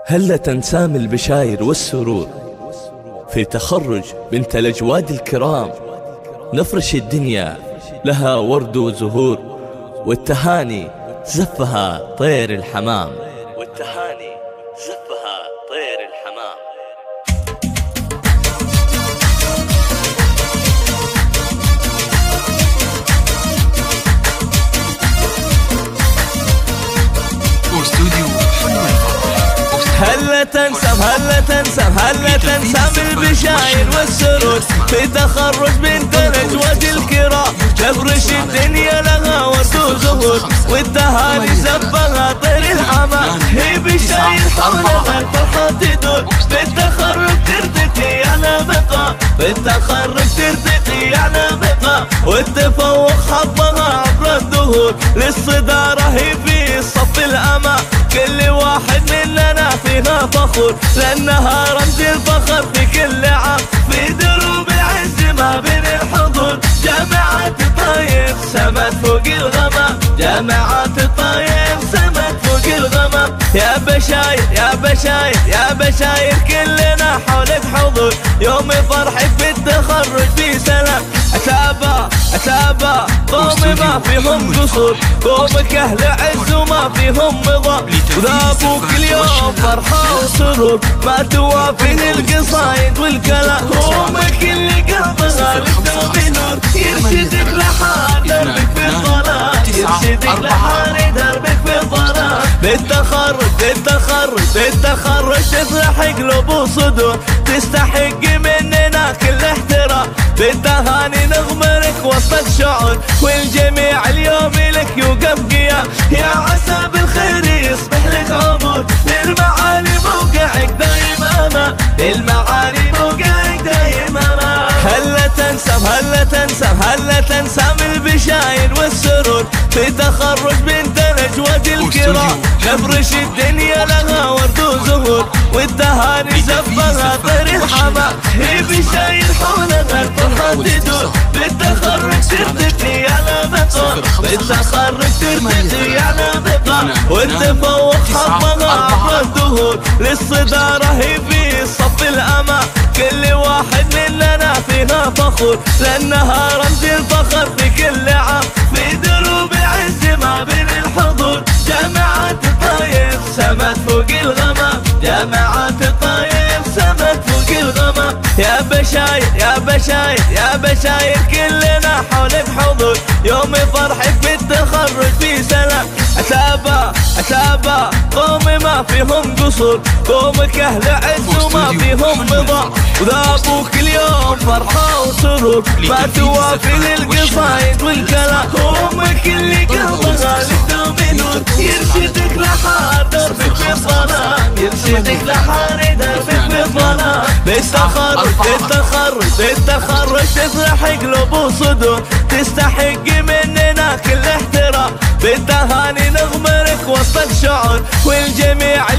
هلا تنسام البشاير والسرور في تخرج بنت الأجواد الكرام، نفرش الدنيا لها ورد وزهور، والتهاني زفها طير الحمام، والتهاني زفها طير الحمام. هلا تنسام البشاير والسرور في تخرج بنت الأجواد الكرام، نفرش الدنيا لها ورد وزهور، والتهاني زفها طير الحمام. هي بشاير حولها الفرحة تدور، بالتخرج ترتقي على بقى، بالتخرج ترتقي على بقى، والتفوق حظها عبر الدهور، للصدارة هي في صف الأمام. كل واحد مننا فيها فخور، لأنها رمز الفخر في كل عام، في دروب العز ما بين الحضور. جامعة الطايف سمت فوق الغمام، جامعة الطايف سمت فوق الغمام. يا بشاير يا بشاير يا بشاير كلنا حولك حضور، يوم فرحك بالتخرج في سلام. أتابع قوم ما فيهم قصور، قومك أهل عز وما فيهم نظام، وذابوك اليوم فرحة وسرور، ما توافي القصايد والكلام. قومك اللي قلبها للدوم نور، يرشدك لحال دربك في الظلام، يرشدك لحال دربك في الظلام. بالتخرج تفرح قلوب وصدور، تستحق مننا كل احترام، بالتهاني نغمرك وسط الشعور، والجميع اليوم لك يوقف قيام. يا عسى بالخير يصبح لك عبور، للمعالي موقعك دايم امان، للمعالي موقعك دايم امان. هلا تنسام البشاير والسرور في تخرج بنت الأجواد الكرام، نفرش الدنيا لها ورد وزهور، والتهاني زفها طير الحمام. هي بشاير حولها الفرحة تدور، بالتخرج ترتقي على بقى، بالتخرج ترتقي على بقى، والتفوق حظها عبر الدهور، للصدارة هي في صف الأمام. كل واحد مننا فيها فخور، لأنها رمز الفخر في كل عام، في دروب العز ما بين الحضور. جامعة الطايف سمت فوق الغمام، جامعة الطايف سمت فوق الغمام. يا بشاير يا بشاير يا بشاير كلنا حولك حضور، يوم فرحك بالتخرج في سلام. أتابع قوم ما فيهم قصور، قومك أهل عز وما فيهم نظام، وذابوك اليوم فرحة وسرور، ما توافي للقصايد والكلام. قومك اللي قلبها للدوم نور، يرشدك لحال دربك في الظلام، يرشدك لحال دربك في الظلام. بالتخرج تفرح قلوب وصدور، تستحق مننا كل احترام، بالتهاني نغمرك وسط الشعور، والجميع